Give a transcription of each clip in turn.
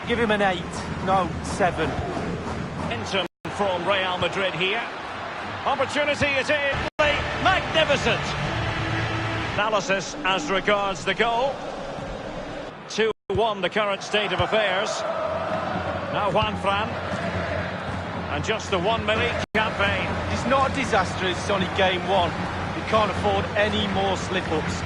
Give him an 8, no, 7. Momentum from Real Madrid here. Opportunity is in. Magnificent. Analysis as regards the goal. 2-1 the current state of affairs. Now Juan Fran. And just the 1 minute campaign. It's not a disaster, it's only game 1. You can't afford any more slip-ups.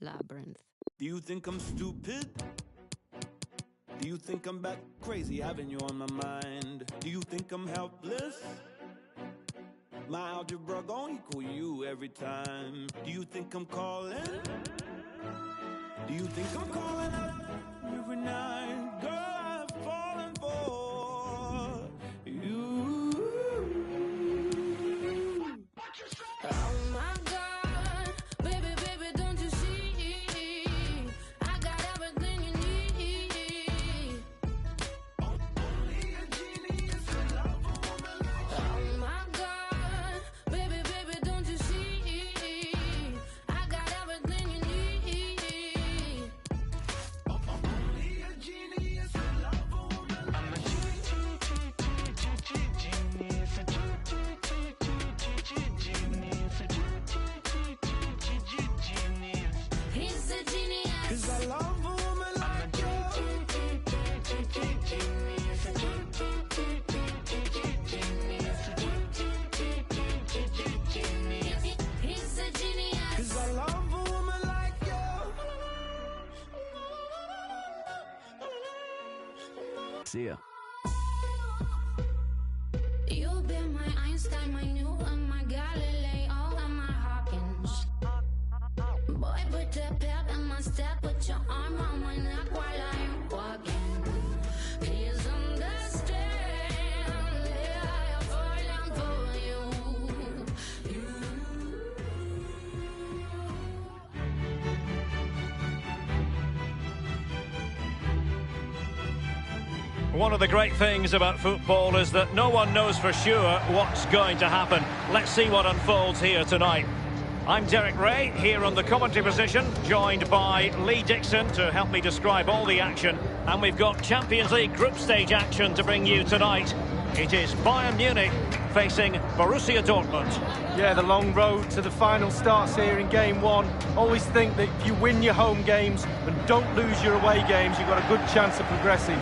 Labyrinth. Do you think I'm stupid? Do you think I'm back crazy having you on my mind? Do you think I'm helpless? My algebra gon' equal you every time. Do you think I'm calling? Do you think I'm calling up every night? Girl, I've fallen for you. Oh my God, baby, baby, don't you see? I got everything you need. Only a genius could love a woman like you. Oh my God, baby, baby, don't you see? I got everything you need. Only a genius. See ya. You've been my Einstein, my Newton, my Galileo, and my Hawkins. Boy, put the pep in my step, put your arm on my neck while I'm walking. Please understand, yeah, I'm falling for you. One of the great things about football is that no one knows for sure what's going to happen. Let's see what unfolds here tonight. I'm Derek Ray, here on the commentary position, joined by Lee Dixon to help me describe all the action. And we've got Champions League group stage action to bring you tonight. It is Bayern Munich facing Borussia Dortmund. Yeah, the long road to the final starts here in game one. Always think that if you win your home games and don't lose your away games, you've got a good chance of progressing.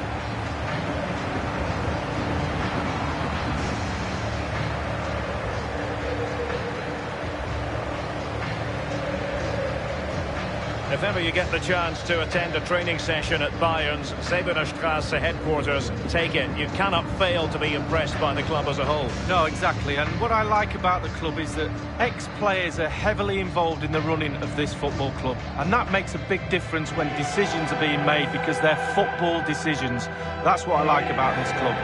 If ever you get the chance to attend a training session at Bayern's Sebenerstrasse headquarters, take it. You cannot fail to be impressed by the club as a whole. No, exactly. And what I like about the club is that ex-players are heavily involved in the running of this football club. And that makes a big difference when decisions are being made because they're football decisions. That's what I like about this club.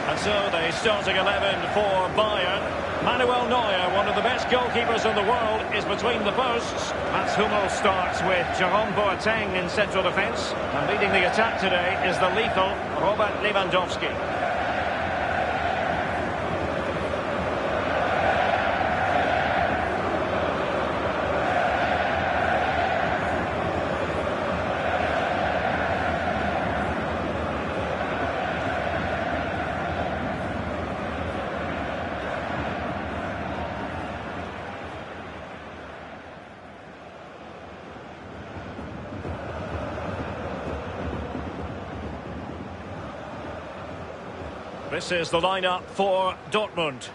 And so the starting 11 for Bayern. Manuel Neuer, one of the best goalkeepers in the world, is between the posts. Mats Hummels starts with Jerome Boateng in central defence. And leading the attack today is the lethal Robert Lewandowski. This is the lineup for Dortmund.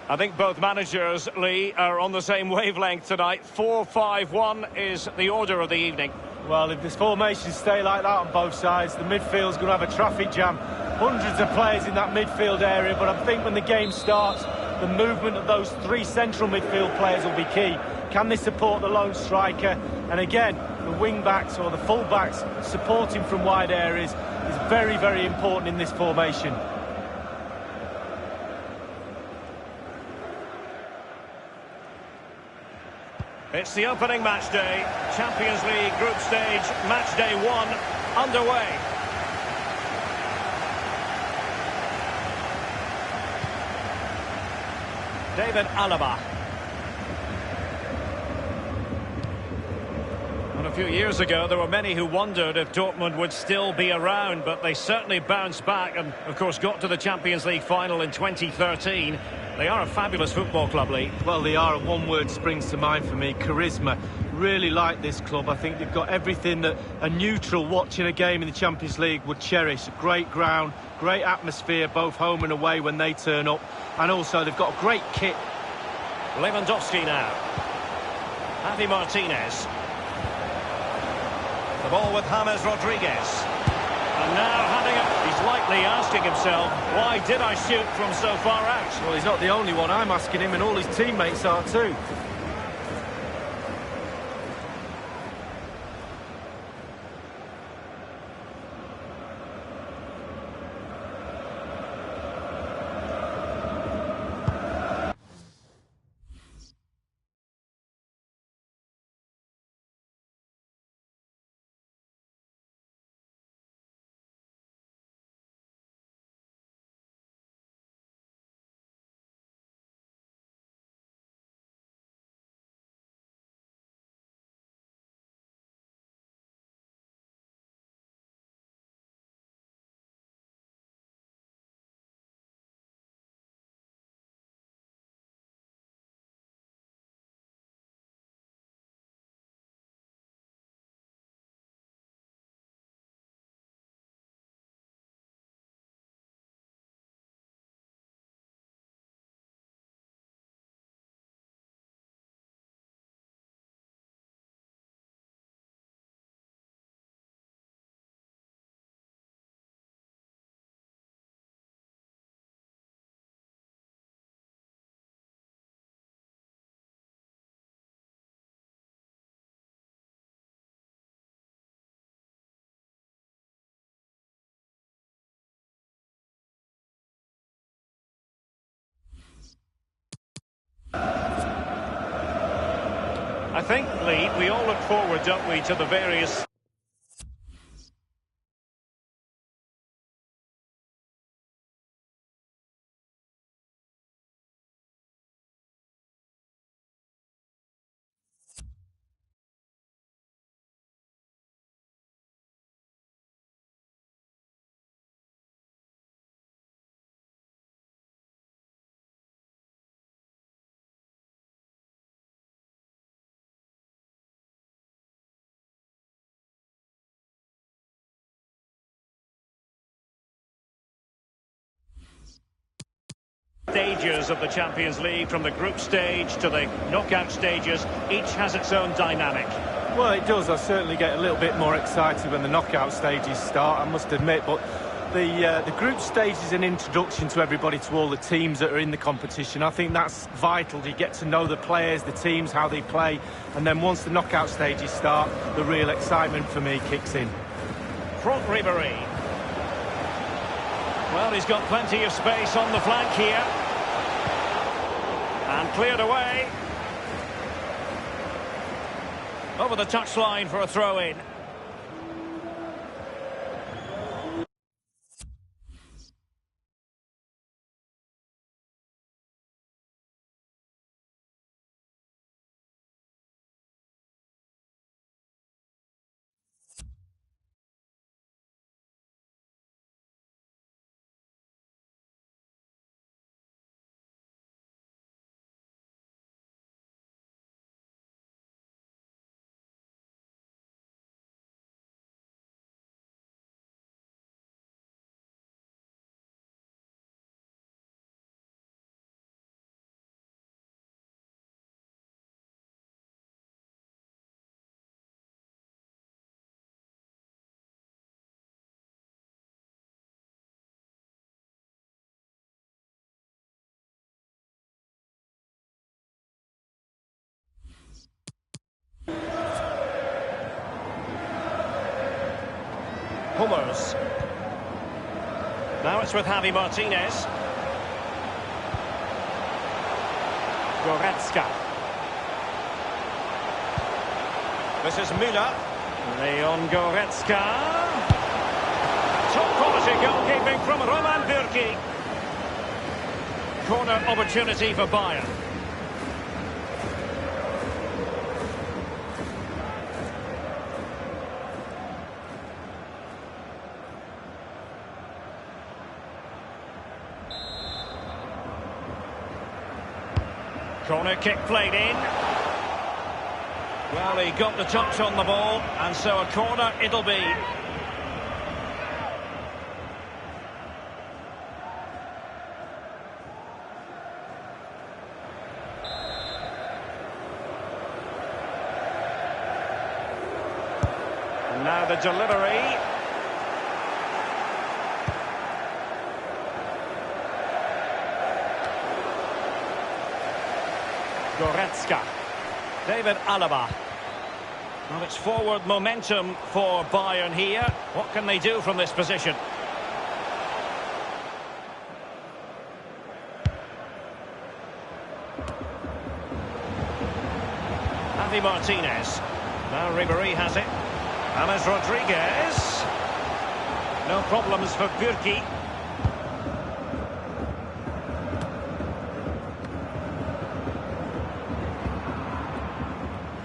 I think both managers, Lee, are on the same wavelength tonight. 4-5-1 is the order of the evening. Well, if this formation stay like that on both sides, the midfield's going to have a traffic jam. Hundreds of players in that midfield area, but I think when the game starts, the movement of those three central midfield players will be key. Can they support the lone striker? And again, the wing-backs or the full-backs supporting from wide areas is very, very important in this formation. It's the opening match day. Champions League group stage, match day 1 underway. David Alaba. And a few years ago, there were many who wondered if Dortmund would still be around, but they certainly bounced back and, of course, got to the Champions League final in 2013. They are a fabulous football club, Lee. Well, they are, and one word springs to mind for me: charisma. Really like this club. I think they've got everything that a neutral watching a game in the Champions League would cherish. A great ground, great atmosphere, both home and away when they turn up. And also, they've got a great kit. Lewandowski now. Javi Martinez. The ball with James Rodriguez. And now he's likely asking himself, why did I shoot from so far out? Well, he's not the only one. I'm asking him, and all his teammates are too. think, Lee, we all look forward, don't we, to the various... stages of the Champions League, from the group stage to the knockout stages. Each has its own dynamic. Well, it does. I certainly get a little bit more excited when the knockout stages start, I must admit. But the group stage is an introduction to everybody, to all the teams that are in the competition. I think that's vital. You get to know the players, the teams, how they play. And then once the knockout stages start, the real excitement for me kicks in. Front Ribery. Well, he's got plenty of space on the flank here. And cleared away. Over the touchline for a throw-in. Hummers. Now it's with Javi Martinez. Goretzka. This is Müller. Leon Goretzka. Top quality goalkeeping from Roman Bürki. Corner opportunity for Bayern. Corner kick played in. Well, he got the touch on the ball, and so a corner it'll be. And now the delivery. Goretzka. David Alaba. Well, it's forward momentum for Bayern here. What can they do from this position? Javi Martinez. Now Ribery has it. James Rodriguez. No problems for Bürki.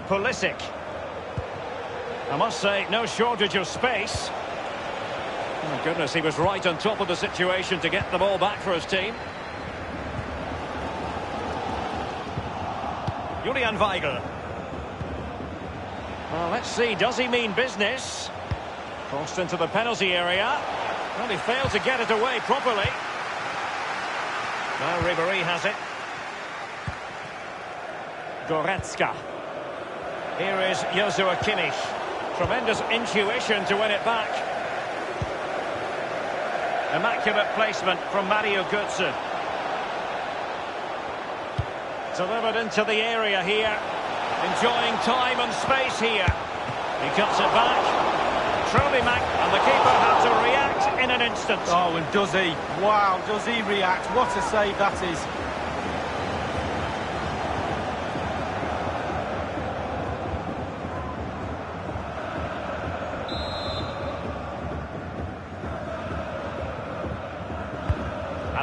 Pulisic. I must say, no shortage of space. Oh my goodness, he was right on top of the situation to get the ball back for his team. Julian Weigl. Well, let's see, does he mean business? Crossed into the penalty area. Well, he failed to get it away properly. Now Ribery has it. Goretzka. Here is Joshua Kimmich. Tremendous intuition to win it back. Immaculate placement from Mario Götze. Delivered into the area here. Enjoying time and space here. He cuts it back. Truly, Mac, and the keeper had to react in an instant. Oh, and does he? Wow, does he react? What a save that is.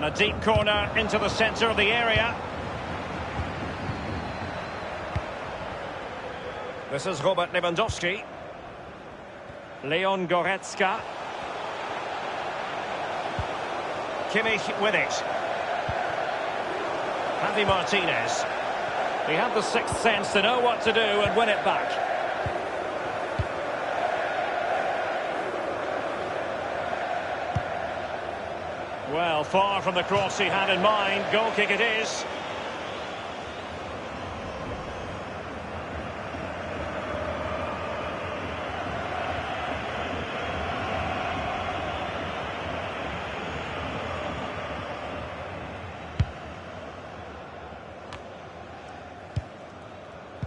And a deep corner into the centre of the area. This is Robert Lewandowski. Leon Goretzka. Kimmich with it. Javi Martinez. He had the sixth sense to know what to do and win it back. Well, far from the cross he had in mind. Goal kick it is.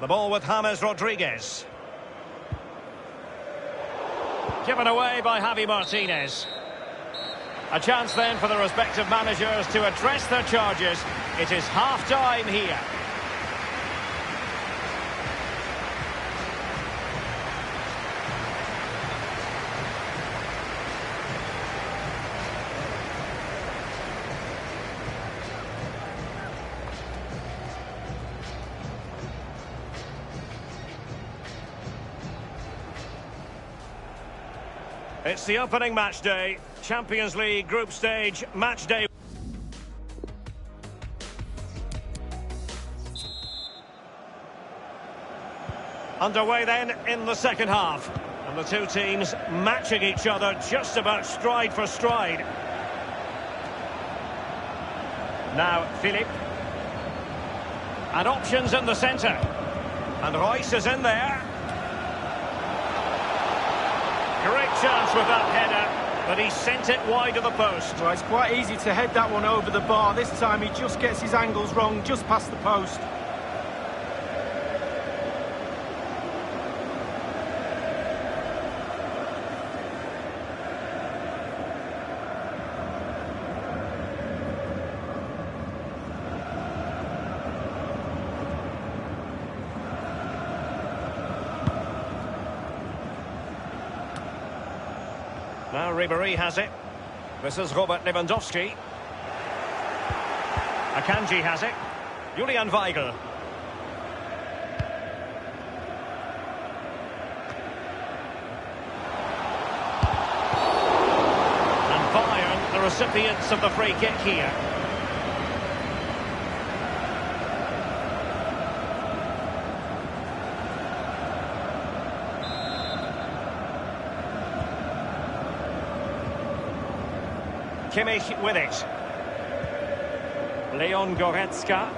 The ball with James Rodriguez. Given away by Javi Martinez. A chance then for the respective managers to address their charges. It is half-time here. It's the opening match day, Champions League group stage match day. Underway then in the second half. And the two teams matching each other just about stride for stride. Now Philippe. And options in the centre. And Royce is in there. Great chance with that header, but he sent it wide of the post. Well, it's quite easy to head that one over the bar. This time he just gets his angles wrong, just past the post. Now Ribéry has it. This is Robert Lewandowski. Akanji has it. Julian Weigl. And Bayern, the recipients of the free kick here. Kimmich with it. Leon Goretzka.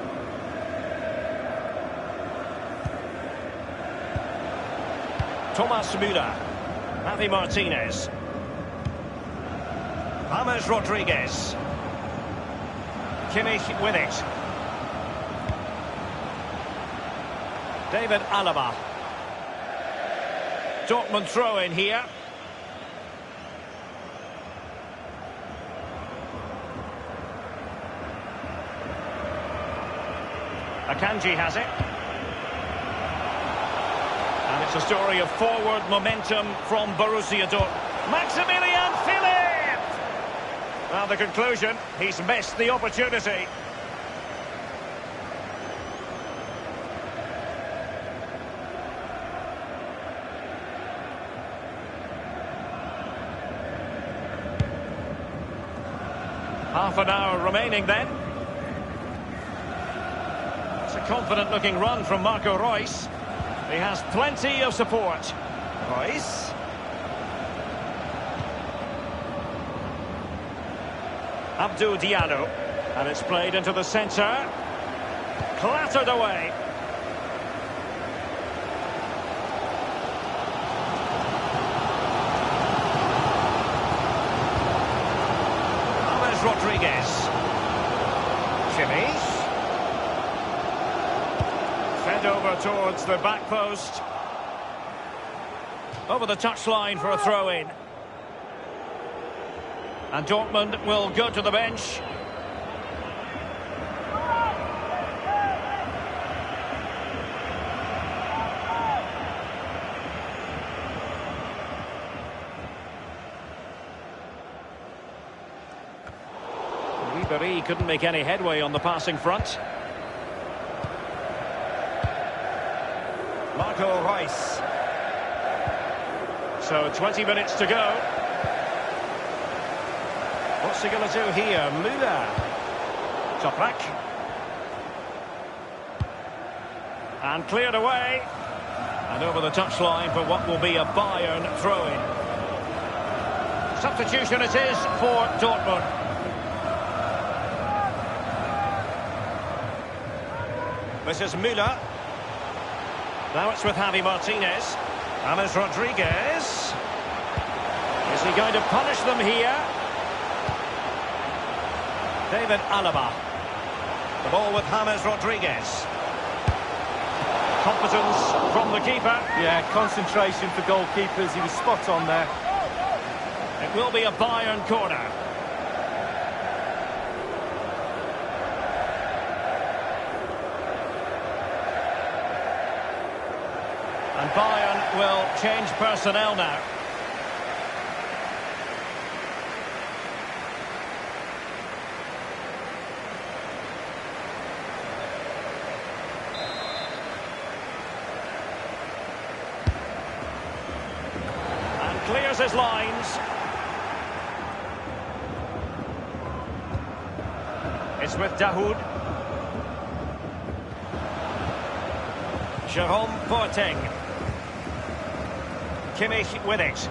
Thomas Müller. Javi Martinez. James Rodriguez. Kimmich with it. David Alaba. Dortmund throw in here. Akanji has it. And it's a story of forward momentum from Borussia Dortmund. Maximilian Philipp! Now the conclusion, he's missed the opportunity. Half an hour remaining then. It's a confident-looking run from Marco Reus. He has plenty of support. Reus. Abdou Diallo. And it's played into the centre. Clattered away. James Rodriguez. Kimmich. Fed over towards the back post. Over the touchline for a throw-in. And Dortmund will go to the bench. Berry couldn't make any headway on the passing front. Marco Reus. So 20 minutes to go. What's he going to do here? Müller. Toprak. And cleared away. And over the touchline for what will be a Bayern throw-in. Substitution it is for Dortmund. This is Müller. Now it's with Javi Martinez. James Rodriguez. Is he going to punish them here? David Alaba. The ball with James Rodriguez. Competence from the keeper. Yeah, concentration for goalkeepers. He was spot on there. It will be a Bayern corner. And Bayern will change personnel now. And clears his lines. It's with Dahoud. Jerome Boateng. Kimmich with it.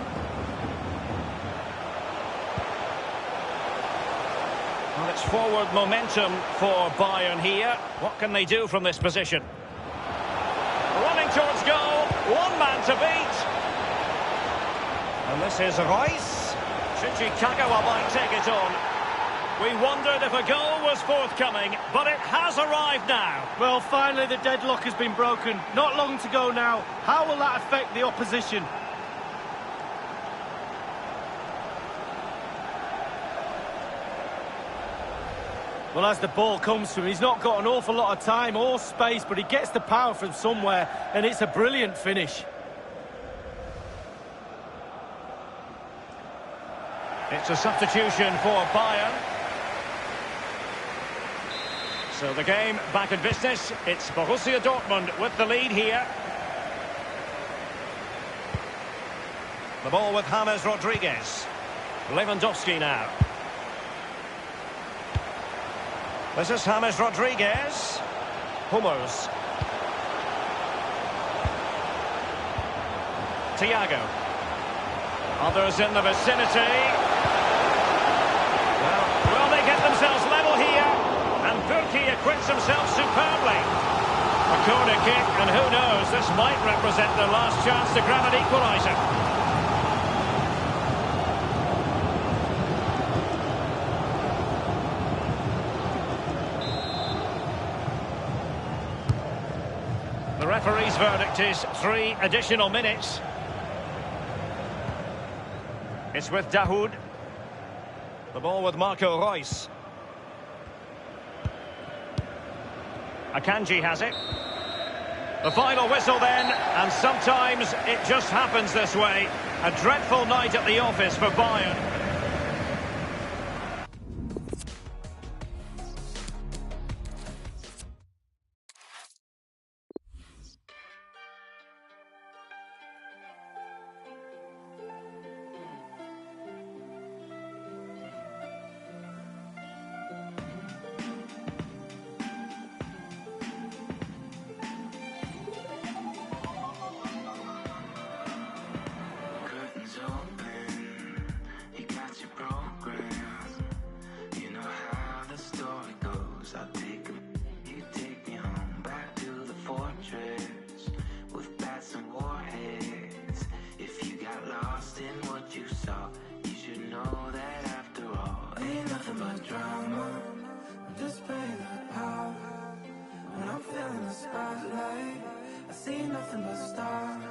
Well, it's forward momentum for Bayern here. What can they do from this position? Running towards goal. One man to beat. And this is Reus. Shinji Kagawa might take it on. We wondered if a goal was forthcoming, but it has arrived now. Well, finally the deadlock has been broken. Not long to go now. How will that affect the opposition? Well, as the ball comes to him, he's not got an awful lot of time or space, but he gets the power from somewhere, and it's a brilliant finish. It's a substitution for Bayern. So the game back in business. It's Borussia Dortmund with the lead here. The ball with James Rodriguez. Lewandowski now. This is James Rodriguez. Hummels. Thiago. Others in the vicinity. Well, will they get themselves level here? And Burki acquits himself superbly. A corner kick, and who knows, this might represent their last chance to grab an equaliser. The referee's verdict is 3 additional minutes. It's with Dahoud. The ball with Marco Reus. Akanji has it. The final whistle then, and sometimes it just happens this way. A dreadful night at the office for Bayern. I see nothing but stars.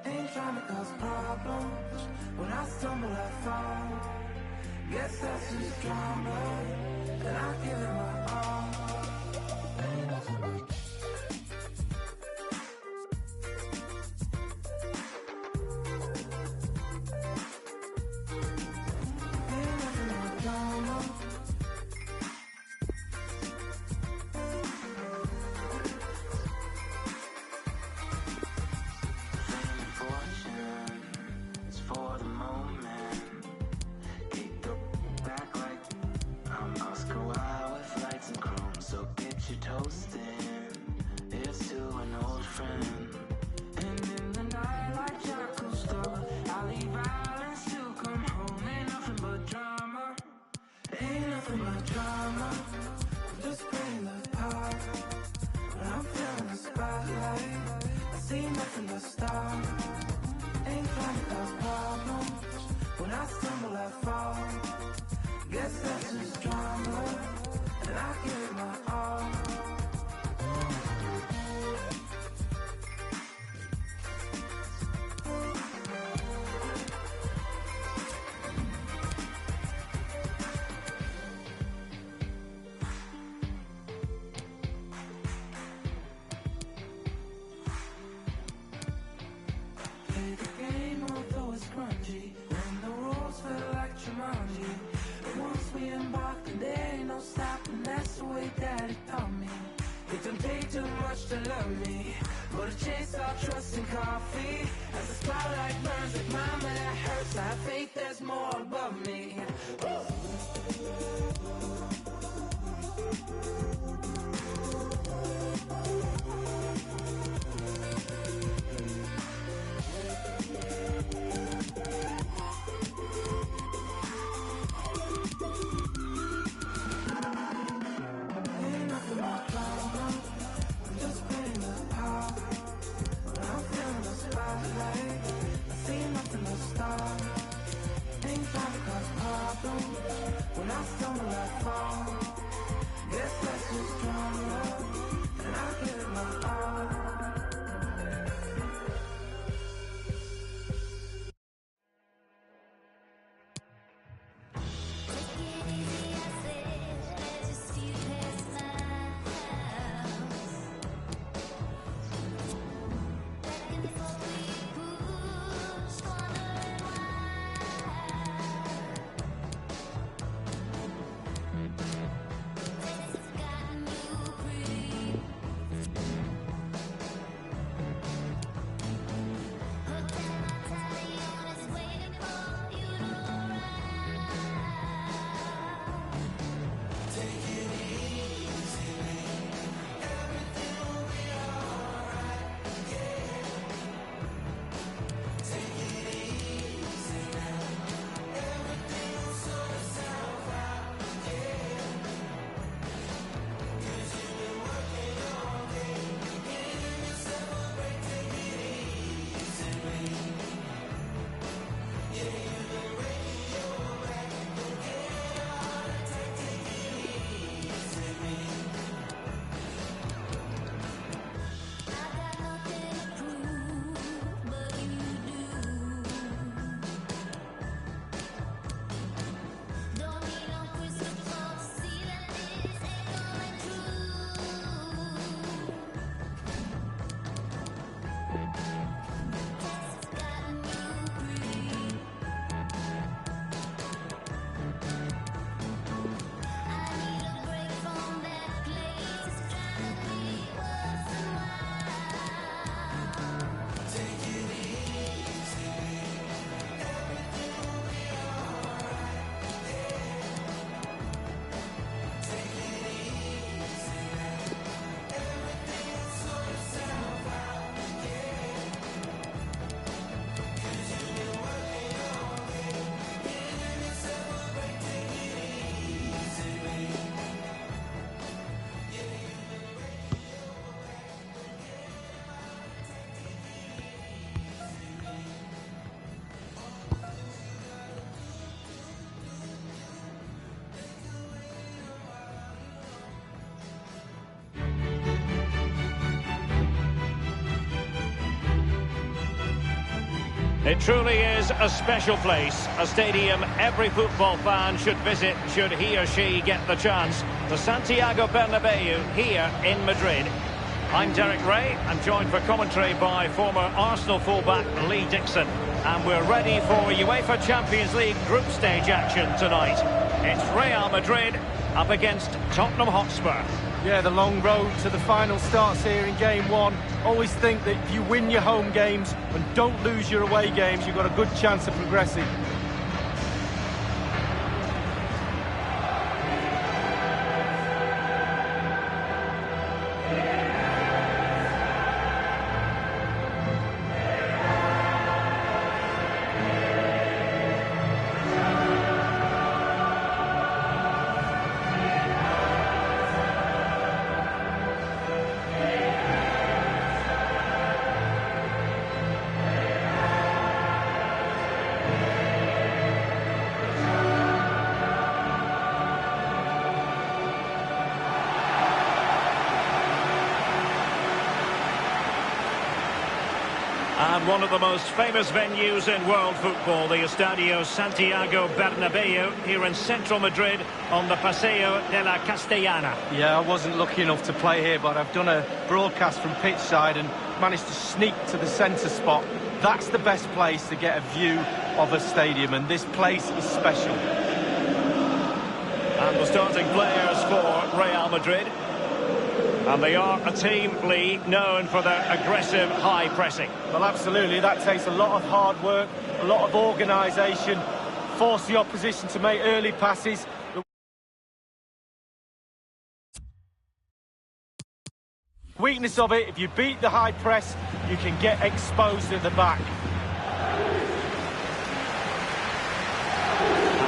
Ain't trying to cause problems. When I stumble, I fall. Guess that's just drama. And I give it my all. Ain't nothing but paid too much to love me, but I chase all trust and coffee. As the spotlight burns like mama, that hurts. I have faith there's more above me. When I stumble, I fall. Guess that's just drama, and I give it my all. It truly is a special place, a stadium every football fan should visit should he or she get the chance. The Santiago Bernabeu here in Madrid. I'm Derek Ray. I'm joined for commentary by former Arsenal fullback Lee Dixon. And we're ready for UEFA Champions League group stage action tonight. It's Real Madrid up against Tottenham Hotspur. Yeah, the long road to the final starts here in game one. Always think that if you win your home games and don't lose your away games, you've got a good chance of progressing. And one of the most famous venues in world football, the Estadio Santiago Bernabeu, here in central Madrid on the Paseo de la Castellana. Yeah, I wasn't lucky enough to play here, but I've done a broadcast from pitch side and managed to sneak to the centre spot. That's the best place to get a view of a stadium, and this place is special. And the starting players for Real Madrid. And they are a team, Lee, known for their aggressive high pressing. Well, absolutely. That takes a lot of hard work, a lot of organisation, force the opposition to make early passes. The weakness of it, if you beat the high press, you can get exposed at the back.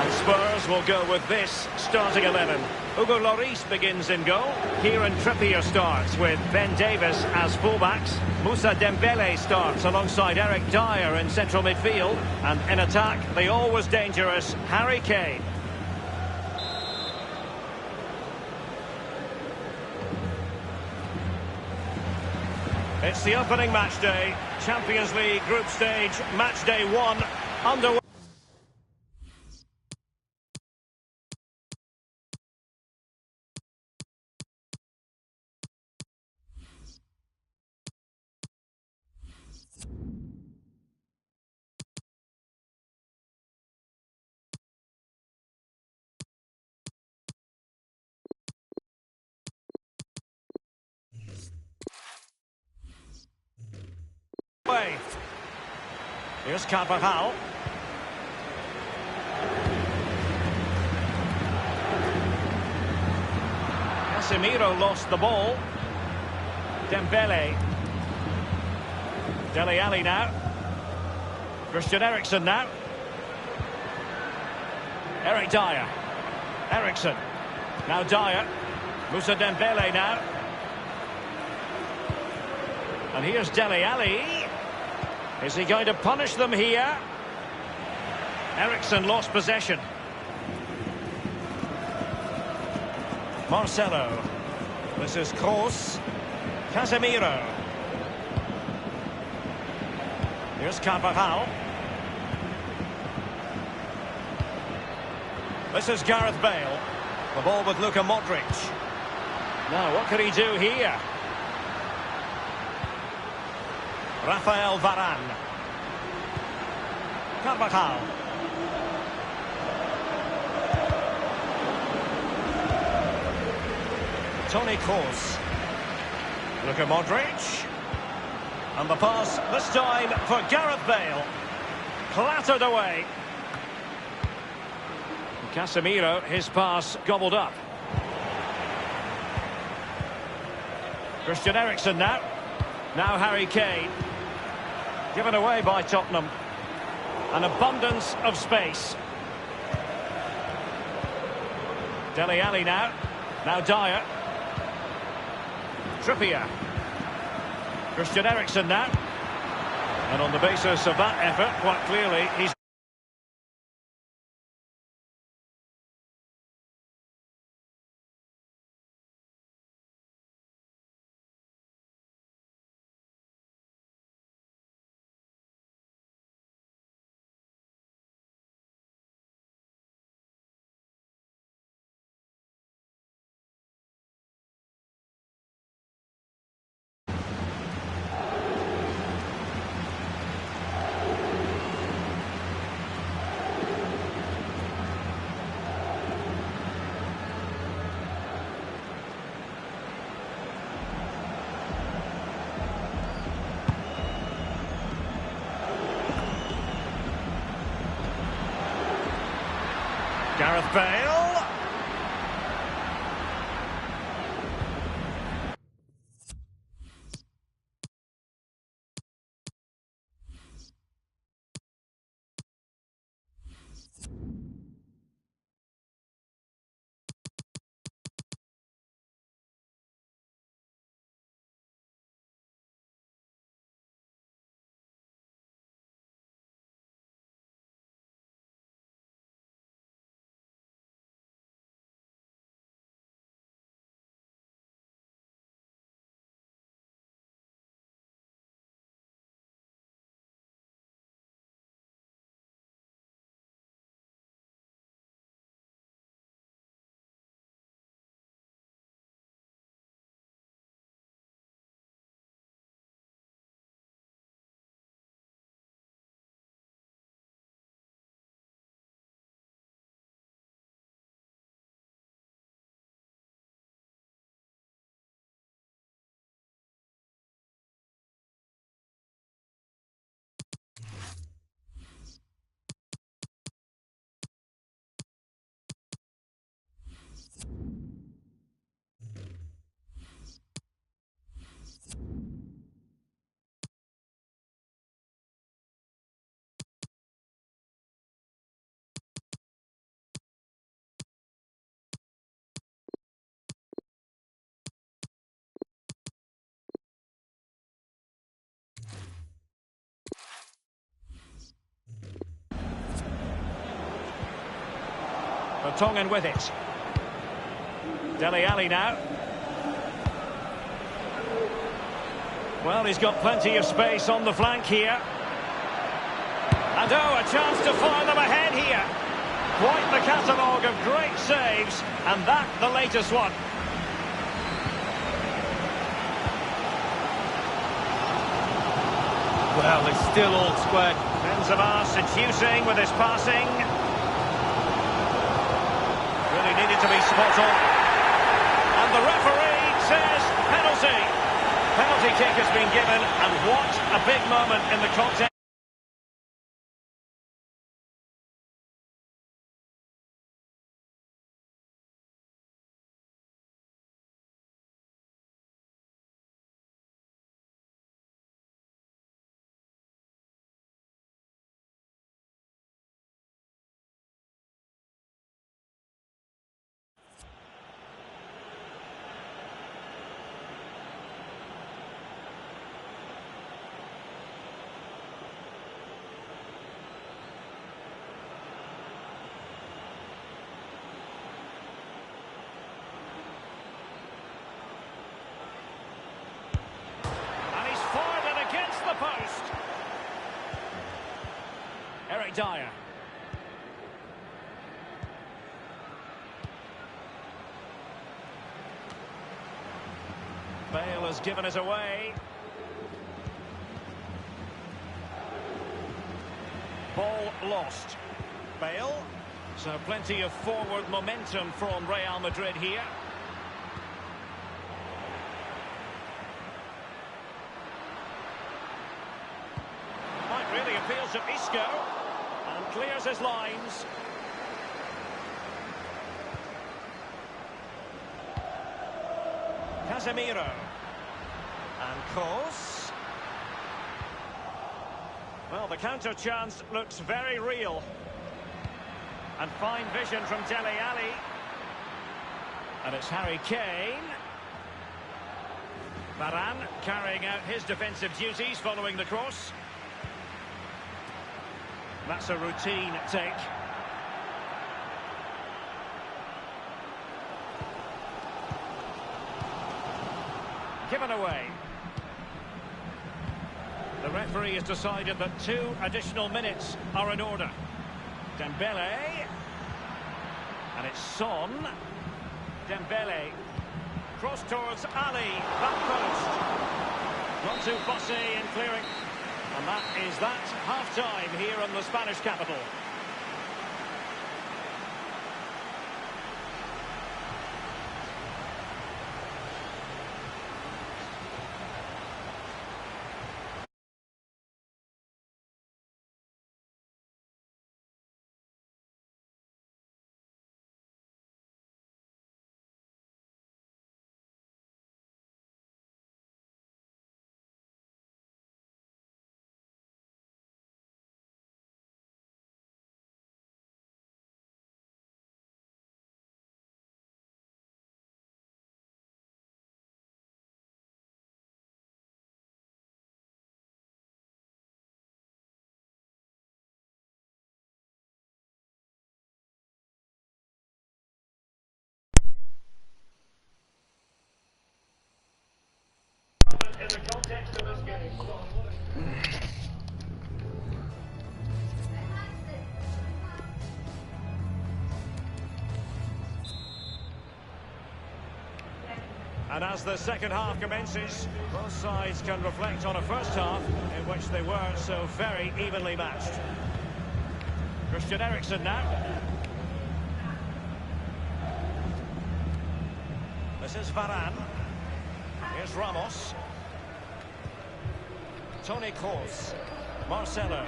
And Spurs will go with this starting 11. Hugo Lloris begins in goal. Kieran Trippier starts with Ben Davies as fullbacks. Moussa Dembele starts alongside Eric Dyer in central midfield. And in attack, the always dangerous Harry Kane. It's the opening match day. Champions League group stage, match day 1 underway. Here's Carvajal. Casemiro lost the ball. Dembele. Dele Alli now. Christian Eriksen now. Eric Dyer. Eriksen. Now Dyer. Moussa Dembele now. And here's Dele Alli. Is he going to punish them here? Eriksen lost possession. Marcelo. This is Kroos. Casemiro. Here's Carvajal. This is Gareth Bale. The ball with Luka Modric. Now, what can he do here? Rafael Varane. Carvajal. Toni Kroos. Luka Modric. And the pass, this time for Gareth Bale. Clattered away. Casemiro, his pass gobbled up. Christian Eriksen now. Now Harry Kane. Given away by Tottenham. An abundance of space. Dele Alli now. Now Dyer. Trippier. Christian Eriksen now. And on the basis of that effort, quite clearly, he's Gareth Bale. Vertonghen with it. Dele Alli now. Well, he's got plenty of space on the flank here. And oh, a chance to fire them ahead here. Quite the catalogue of great saves, and that the latest one. Well, it's still all square. Benzema seducing with his passing. Really needed to be spot on. And the referee says penalty. Penalty kick has been given, and what a big moment in the contest. The post. Eric Dyer. Bale has given it away. Ball lost. Bale. So plenty of forward momentum from Real Madrid here. Really appeals to Isco and clears his lines. Casemiro and Kos. Well, the counter chance looks very real. And fine vision from Dele Alli. And it's Harry Kane. Varane carrying out his defensive duties following the cross. That's a routine take. Given away. The referee has decided that 2 additional minutes are in order. Dembele. And it's Son. Dembele. Cross towards Ali. Back post. Not too fussy in clearing. And that is that half-time here in the Spanish capital. In the context of this game. And as the second half commences, both sides can reflect on a first half in which they were so very evenly matched. Christian Eriksen now. This is Varane. Here's Ramos. Toni Kroos. Marcelo.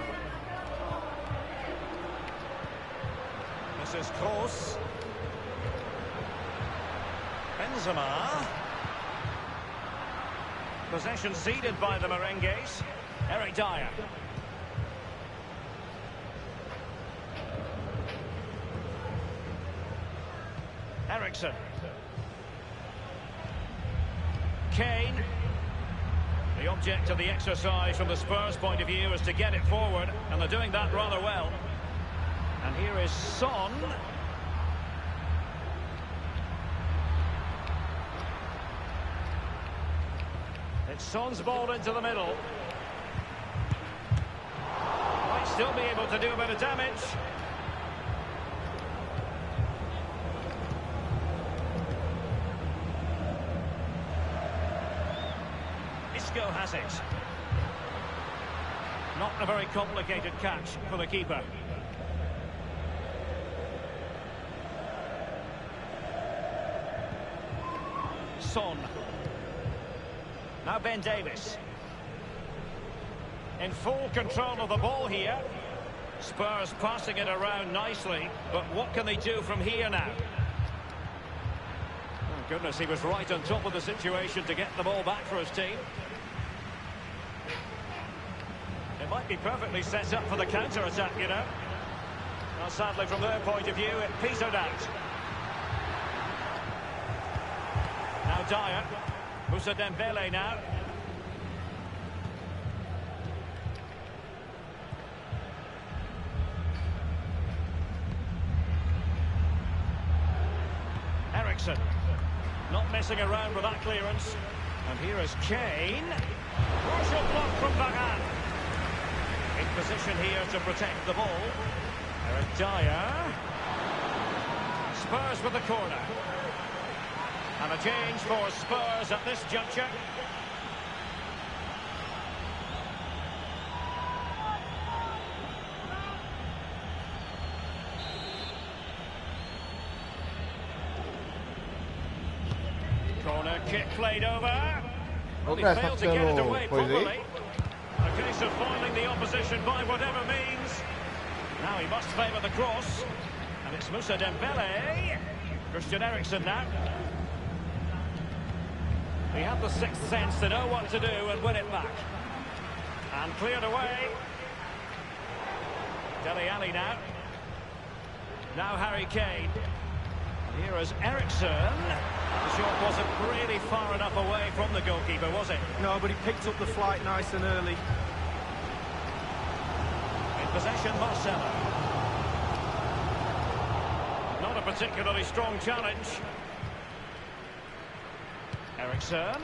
This is Kroos. Benzema. Possession ceded by the Merengues. Eric Dyer. Eriksen. Kane. The object of the exercise from the Spurs' point of view is to get it forward, and they're doing that rather well. And here is Son. It's Son's ball into the middle. Might still be able to do a bit of damage. Isco has it. Not a very complicated catch for the keeper. Son. Now Ben Davies. In full control of the ball here. Spurs passing it around nicely, but what can they do from here now? Oh goodness, he was right on top of the situation to get the ball back for his team. It might be perfectly set up for the counter-attack, you know. Well, sadly, from their point of view, it petered out. Now Dyer. Moussa Dembele now. Ericsson. Not messing around with that clearance. And here is Kane. Crucial block from Varane. In position here to protect the ball. Eric Dyer. Spurs with the corner. And a change for Spurs at this juncture. Corner kick played over. Well, he failed to get it away properly. A case of foiling the opposition by whatever means. Now he must favour the cross. And it's Moussa Dembele. Christian Eriksen now. He had the sixth sense to know what to do and win it back. And cleared away. Dele Alli now. Now Harry Kane. And here is Ericsson. The shot wasn't really far enough away from the goalkeeper, was it? No, but he picked up the flight nice and early. In possession, Marcelo. Not a particularly strong challenge. Ericsson.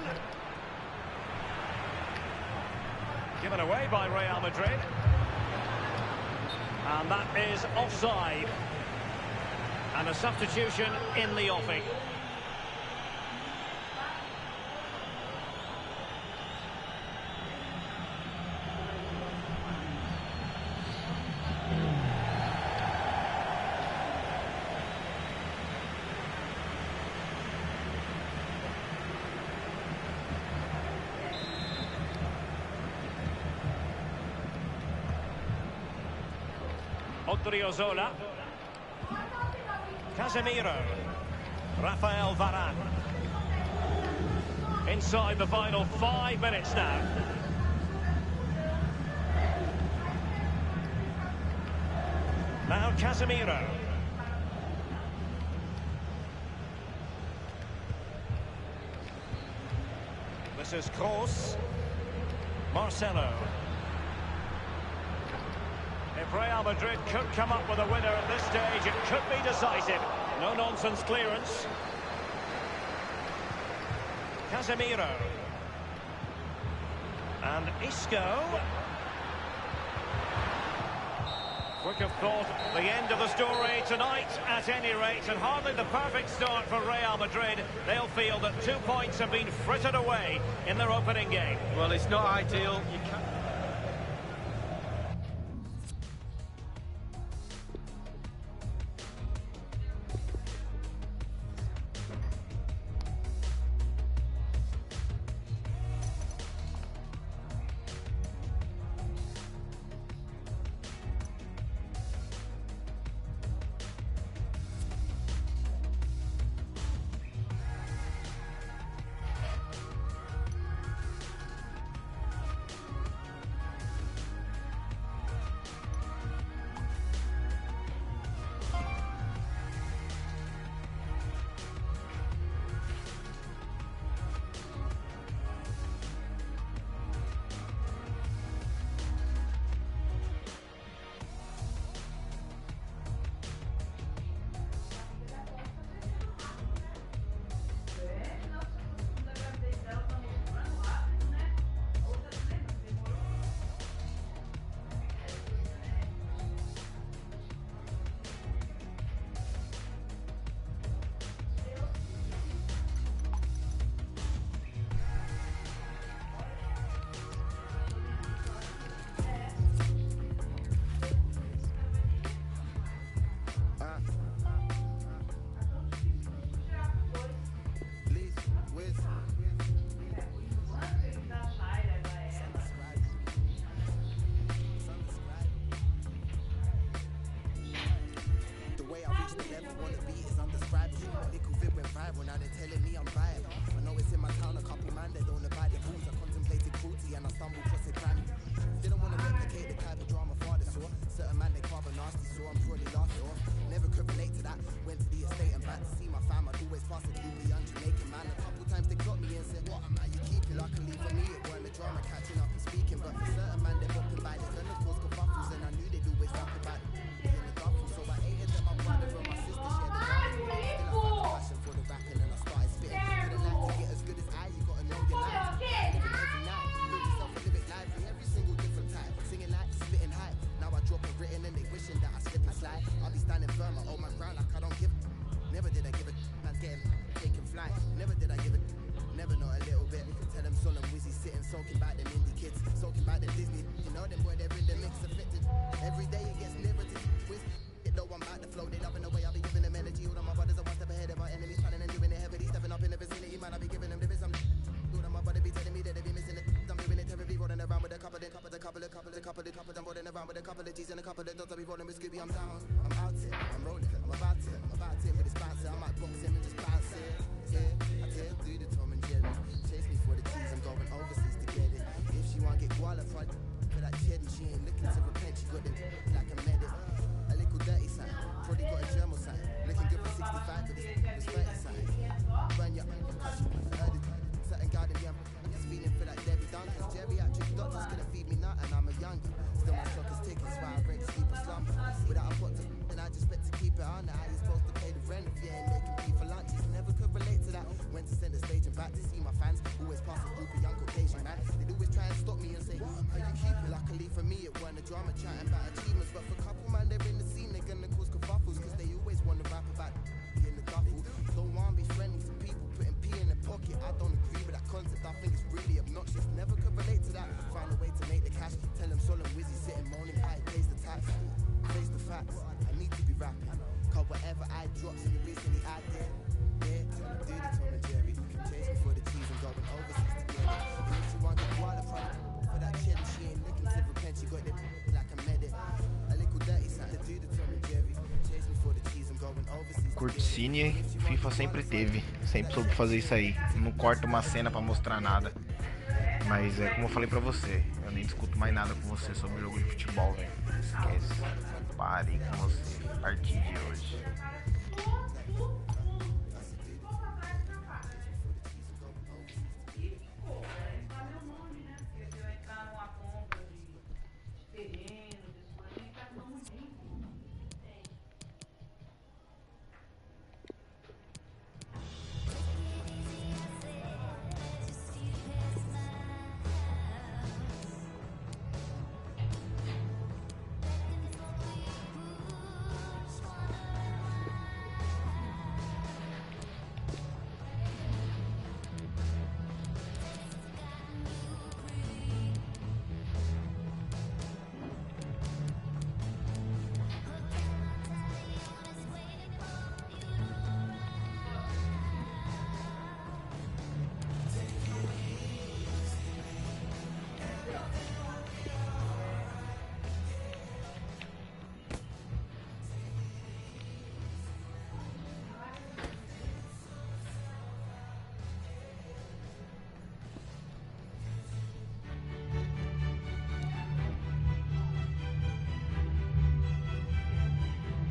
Given away by Real Madrid. And that is offside. And a substitution in the offing. Odriozola. Casemiro. Rafael Varane. Inside the final 5 minutes now. Now Casemiro. This is Kroos. Marcelo. If Real Madrid could come up with a winner at this stage, it could be decisive. No-nonsense clearance. Casemiro. And Isco. Quick of thought, the end of the story tonight at any rate, and hardly the perfect start for Real Madrid. They'll feel that 2 points have been frittered away in their opening game. Well, it's not ideal. You can't... vibe when now they're telling me I'm right. I know it's in my town, a couple man, they don't abide the rules. I contemplated cruelty and I stumbled across a crime. Didn't want to replicate the type of drama father saw. Certain man, they carve a nasty, so I'm probably laughed it off. Never could relate to that. Went to the estate and back to see my fam. I'd always pass a groupie young Jamaican man. A couple times they clocked me and said, what am I? You keep it luckily for me. It weren't the drama catching up and speaking. But for certain man, they're bopping by. They're gonna cause kerfuffles and I knew they'd always rap about it in the duffel. So I hated them, my brother and my sister shared the garden. Still I found a passion for the rapping and I started spitting. Didn't like to get as good as I. You gotta know your lines. Living every night. Build yourself a living life in every single different type. Singing like spitting high. Now I drop a written and they wishing that I slip and slide. I'll be standing firm, I hold my ground like I don't give. Never did I give it. Man's getting taking flight. Never did I give it. Never not a little bit. Tell them Sol and Wizzy sitting soaking back them indie kids, soaking back them Disney. You know them boy, they're in the mix affected. Every day it gets nearer to twist. It know I'm back to flow. They loving the way I'll be giving them energy. All of my brothers are one step ahead of my enemies, planning and doing it heavily. Stepping up in the vicinity, man, I'll be giving them the biz. All of my brother be telling me that they be missing it. I'm doing it terribly, rolling around with a couple of I'm rolling around with a couple of G's and a couple of dots. I'll be rolling with Scooby. I'm down, I'm out here, I'm rolling, I'm about it with this bouncer. I might box him and just bounce it. Yeah, I dare do the Tom and Jerry. Chase me for the cheese, I'm going overseas to get it. If she want get qualified for that cheddar, she ain't looking to repent. She got it like a medic. A little dirty sign, probably got a germal sign. Looking good for 65, but it's 30 sign. Burn your heard it. Certain garden, yeah, I'm just feeling for that Debbie Duncan. Geriatric doctors couldn't feed me nut and I'm a youngin'. Still my stock is ticking, so I break sleep or slumber. Without a pot to then I just bet to keep it on. How you supposed to pay the rent if you ain't making pee for lunches? Never could relate to that. Went to center stage and back to see my fans. Always pass a group of young Caucasian man. They'd always try and stop me and say, how you keep it? Luckily for me, it weren't a drama chatting about achievements. But for a couple man, they're in the scene, they're gonna cause kerfuffles. Cause they always wanna rap about in the duffel. Don't wanna be friendly to people putting pee in their pocket. I don't agree with that concept. I think it's really obnoxious. Never could relate to that. Find a way to make the cash. Tell them Sol and Wizzy sitting moaning how he pays the tax. Face the facts. I need to be rapping. Cause whatever I drop, so you recently I did. Yeah, tell them do the Tom and Jerry. Can chase me for the cheese and going overseas together. And if she want to qualify for that cheddar, she ain't looking to repent. She got it like a medic. A little dirty sign. Do the Tom and Jerry. Chase me for the cheese and going overseas. Curticine, FIFA sempre teve, sempre soube fazer isso aí. Não corta uma cena pra mostrar nada. Mas é como eu falei pra você, eu nem discuto mais nada com você sobre jogo de futebol, velho. Esquece. Pare com você. A partir de hoje.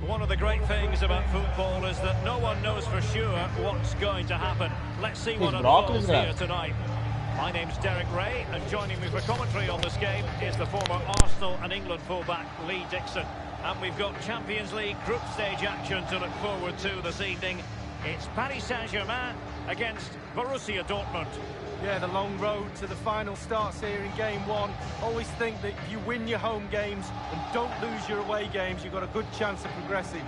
One of the great things about football is that no one knows for sure what's going to happen. Let's see what unfolds here tonight. My name's Derek Ray, and joining me for commentary on this game is the former Arsenal and England fullback Lee Dixon. And we've got Champions League group stage action to look forward to this evening. It's Paris Saint-Germain against Borussia Dortmund. Yeah, the long road to the final starts here in game one. Always think that if you win your home games and don't lose your away games, you've got a good chance of progressing.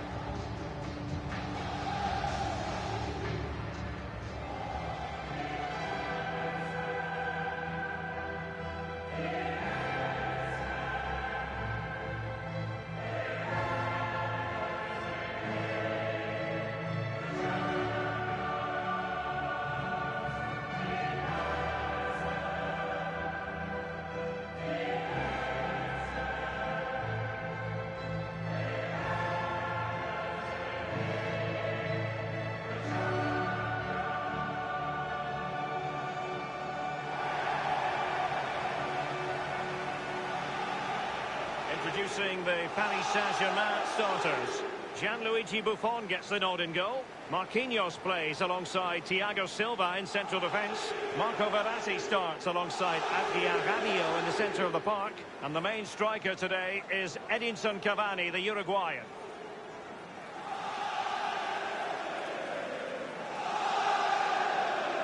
introducing the Paris Saint-Germain starters. Gianluigi Buffon gets the nod in goal. Marquinhos plays alongside Thiago Silva in central defence. Marco Verratti starts alongside Adrien Rabiot in the centre of the park. And the main striker today is Edinson Cavani, the Uruguayan.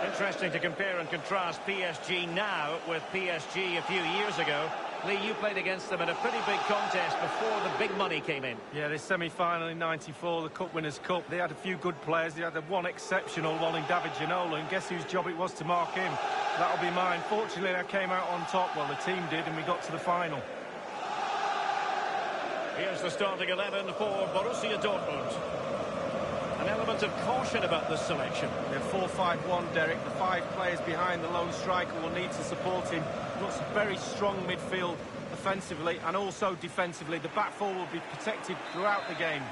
Interesting to compare and contrast PSG now with PSG a few years ago. Lee, you played against them in a pretty big contest before the big money came in. Yeah, this semi-final in '94, the Cup Winners' Cup, they had a few good players. They had one exceptional one in David Ginola, and guess whose job it was to mark him? That'll be mine. Fortunately, I came out on top. Well, the team did, and we got to the final. Here's the starting 11 for Borussia Dortmund. An element of caution about this selection. They're 4-5-1, Derek. The 5 players behind the lone striker will need to support him. Got some very strong midfield offensively and also defensively. The back four will be protected throughout the game.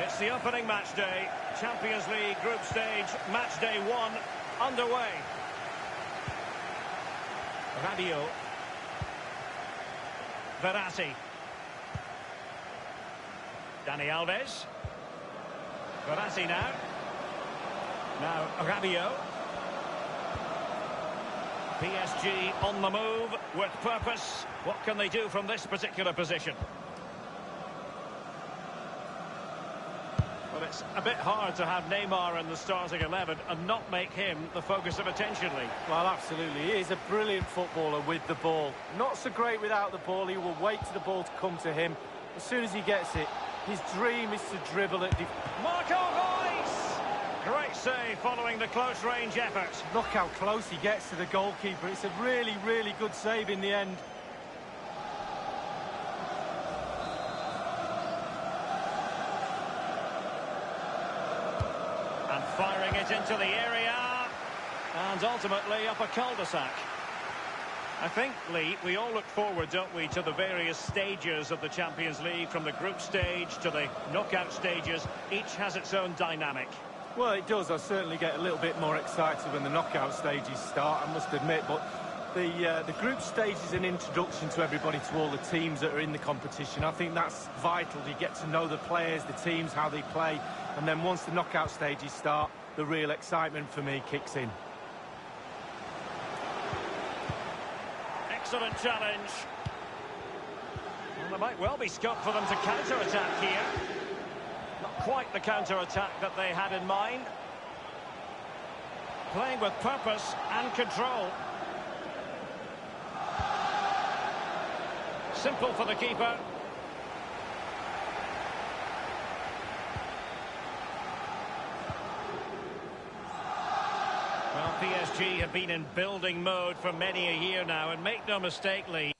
It's the opening match day. Champions League group stage, match day 1 underway. Rabiot. Verratti. Dani Alves. Verratti now. Now Rabiot. PSG on the move with purpose. What can they do from this particular position? Well, it's a bit hard to have Neymar in the starting 11 and not make him the focus of attention, Lee. Well, absolutely. He is a brilliant footballer with the ball. Not so great without the ball. He will wait for the ball to come to him. As soon as he gets it, his dream is to dribble at... Marco Reus! Great save following the close-range effort. Look how close he gets to the goalkeeper. It's a really, really good save in the end. Firing it into the area, and ultimately up a cul-de-sac. I think, Lee, we all look forward, don't we, to the various stages of the Champions League, from the group stage to the knockout stages. Each has its own dynamic. Well, it does. I certainly get a little bit more excited when the knockout stages start, I must admit, but the group stage is an introduction to everybody, to all the teams that are in the competition. I think that's vital. You get to know the players, the teams, how they play. And then once the knockout stages start, the real excitement for me kicks in. Excellent challenge. Well, there might well be scope for them to counter-attack here. Not quite the counter-attack that they had in mind. Playing with purpose and control. Simple for the keeper. Well, PSG have been in building mode for many a year now, and make no mistake, Lee.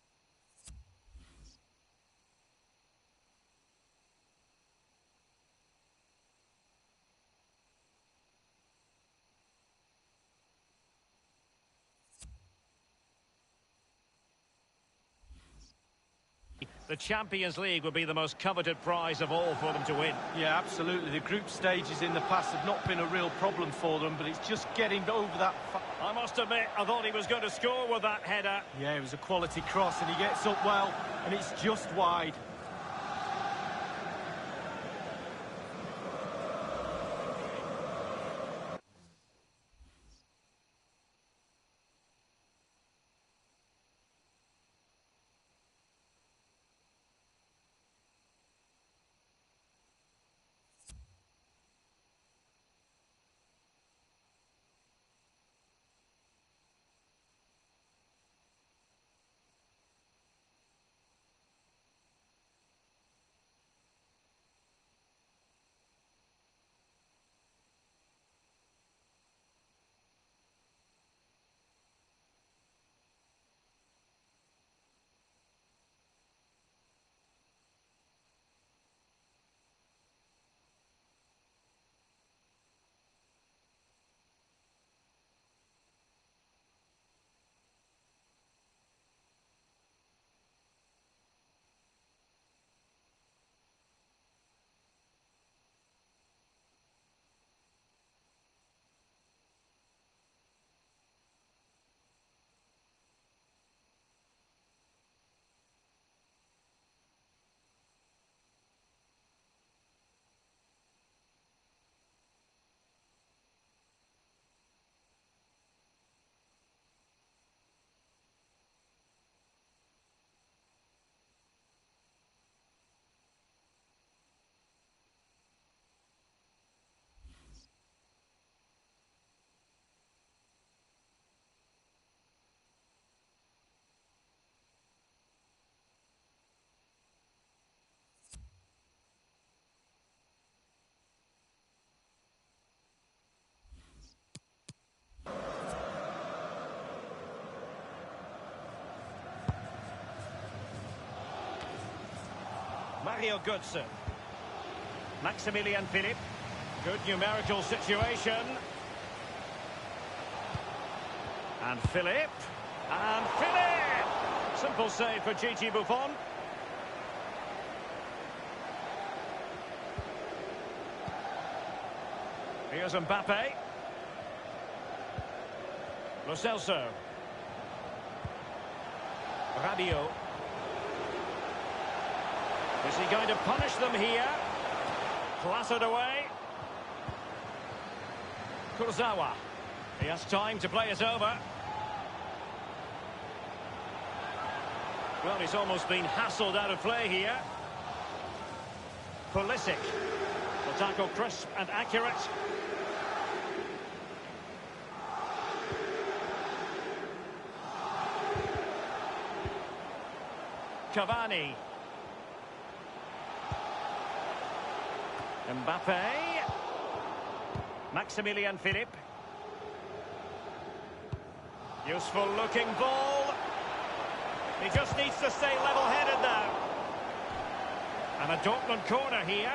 The Champions League would be the most coveted prize of all for them to win. Yeah, absolutely. The group stages in the past have not been a real problem for them, but it's just getting over that... I must admit, I thought he was going to score with that header. Yeah, it was a quality cross, and he gets up well, and it's just wide. Mario Götze. Maximilian Philipp. Good numerical situation. And Philipp. And Philipp! Simple save for Gigi Buffon. Here's Mbappe. Lo Celso. Rabiot. Is he going to punish them here? Clattered away. Kurzawa. He has time to play it over. Well, he's almost been hassled out of play here. Pulisic. The tackle crisp and accurate. Cavani. Mbappe. Maximilian Philipp. Useful looking ball. He just needs to stay level-headed now. And a Dortmund corner here.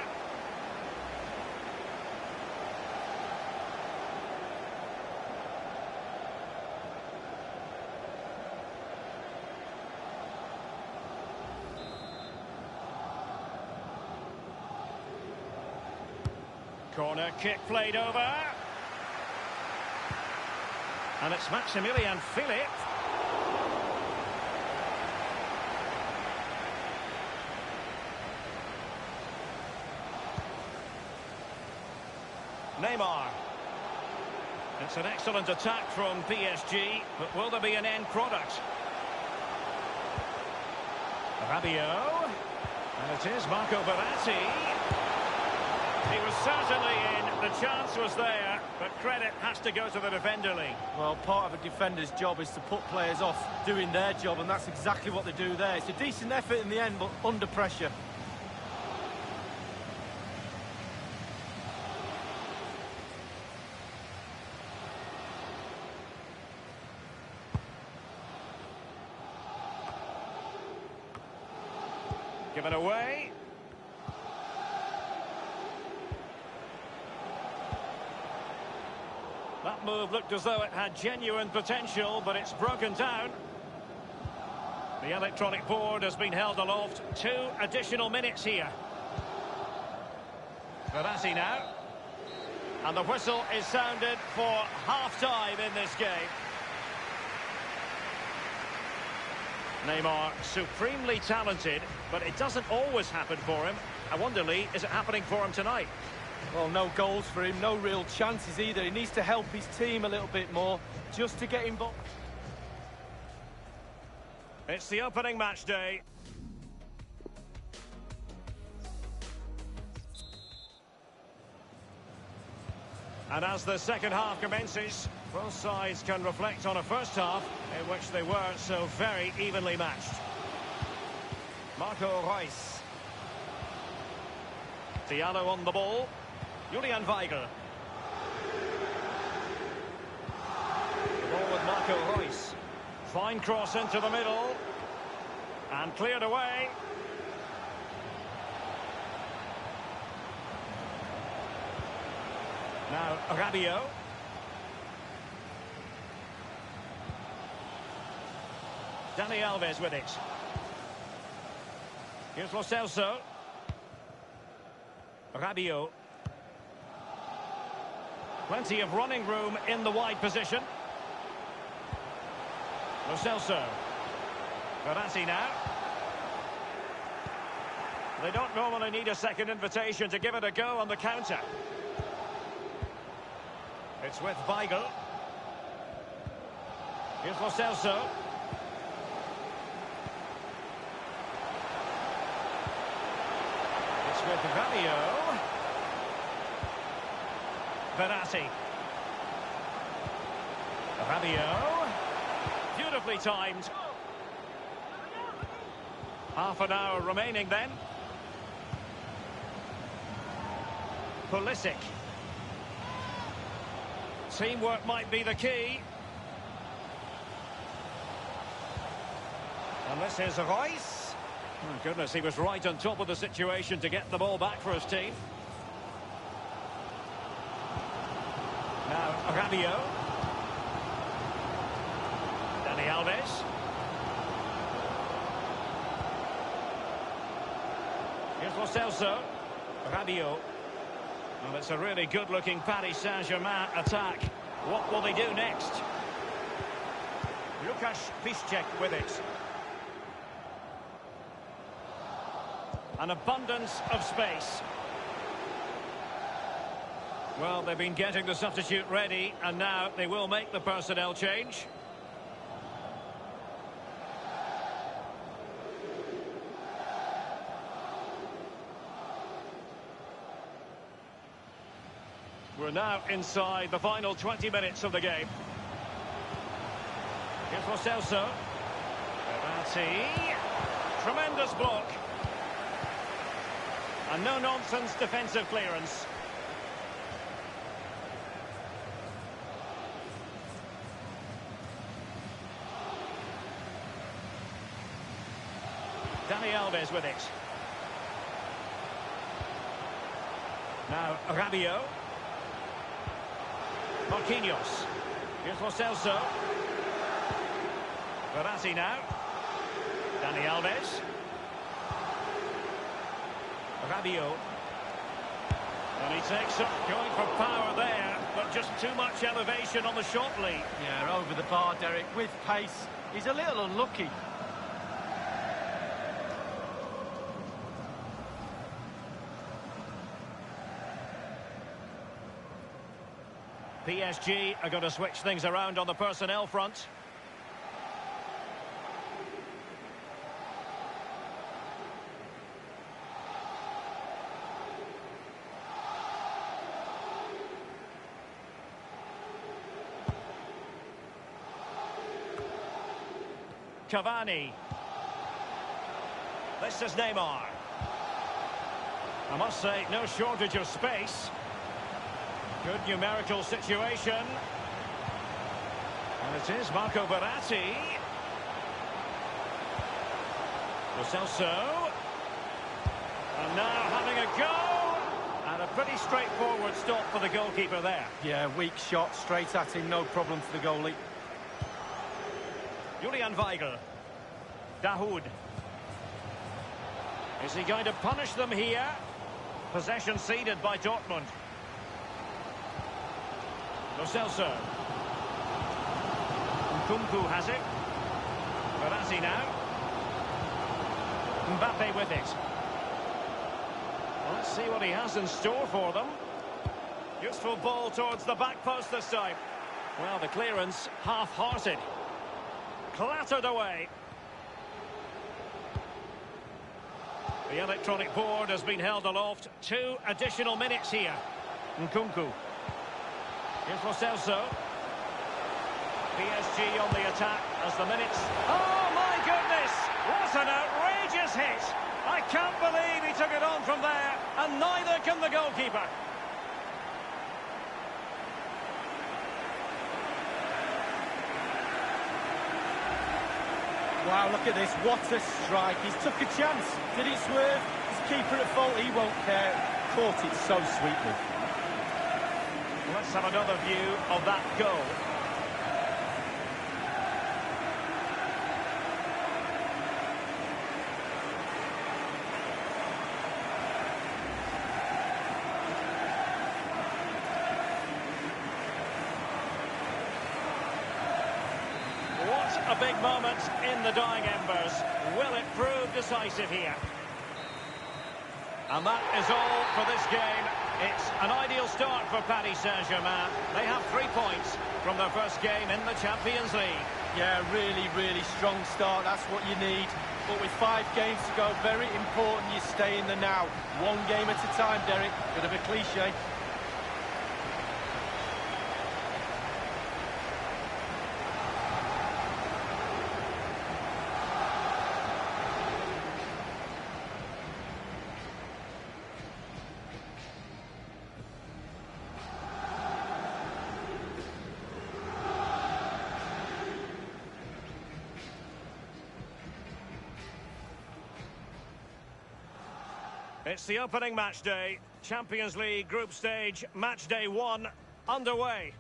Corner kick played over. And it's Maximilian Philipp. Neymar. It's an excellent attack from PSG, but will there be an end product? Rabiot. And it is Marco Verratti. He was certainly in, the chance was there, but credit has to go to the defender, Lee. Well, part of a defender's job is to put players off doing their job, and that's exactly what they do there. It's a decent effort in the end, but under pressure. Given away. That move looked as though it had genuine potential, but it's broken down. The electronic board has been held aloft. 2 additional minutes here. Verratti now. And the whistle is sounded for half-time in this game. Neymar, supremely talented, but it doesn't always happen for him. I wonder, Lee, is it happening for him tonight? Well, no goals for him, no real chances either. He needs to help his team a little bit more, just to get involved. It's the opening match day. And as the second half commences, both sides can reflect on a first half in which they were so very evenly matched. Marco Reus. Diallo on the ball. Julian Weigl. The ball with Marco Reus. Fine cross into the middle. And cleared away. Now Rabiot. Dani Alves with it. Here's Lo Celso. Rabiot. Plenty of running room in the wide position. Lo Celso. Verratti now. They don't normally need a second invitation to give it a go on the counter. It's with Weigl. Here's Lo Celso. It's with Rabiot. Verratti. Rabiot. Beautifully timed. Half an hour remaining then. Pulisic. Teamwork might be the key. And this is Reus. Oh, goodness, he was right on top of the situation to get the ball back for his team. Now, Rabiot. Dani Alves. Here's Lo Celso. Rabiot. Well, it's a really good-looking Paris Saint-Germain attack. What will they do next? Lukasz Piszczek with it. An abundance of space. Well, they've been getting the substitute ready, and now they will make the personnel change. We're now inside the final 20 minutes of the game. Here's Lo Celso. Verratti. Tremendous block. A no-nonsense defensive clearance. Dani Alves with it. Now Rabiot. Marquinhos. Here's Lo Celso. Verratti now. Dani Alves. Rabiot. And he takes up, going for power there, but just too much elevation on the shot lead. Yeah, over the bar, Derek, with pace. He's a little unlucky. PSG are going to switch things around on the personnel front. Cavani. This is Neymar. I must say, no shortage of space. Good numerical situation. And it is Marco Verratti. Lo Celso. And now having a go. And a pretty straightforward stop for the goalkeeper there. Yeah, weak shot, straight at him, no problem for the goalie. Julian Weigl. Dahoud. Is he going to punish them here? Possession ceded by Dortmund. Lo Celso. Nkunku has it. Verratti now. Mbappe with it. Let's see what he has in store for them. Useful ball towards the back post this time. Well, the clearance half-hearted. Clattered away. The electronic board has been held aloft. 2 additional minutes here. Nkunku. Here's Lo Celso. PSG on the attack as the minutes... Oh, my goodness! What an outrageous hit! I can't believe he took it on from there, and neither can the goalkeeper. Wow, look at this. What a strike. He's took a chance. Did he swerve? His keeper at fault. He won't care. Caught it so sweetly. Let's have another view of that goal. What a big moment in the dying embers. Will it prove decisive here? And that is all for this game. It's an ideal start for Paris Saint-Germain. They have 3 points from their first game in the Champions League. Yeah, really, really strong start. That's what you need. But with 5 games to go, very important you stay in the now. 1 game at a time, Derek. Bit of a cliche. It's the opening match day. Champions League group stage, match day 1, underway.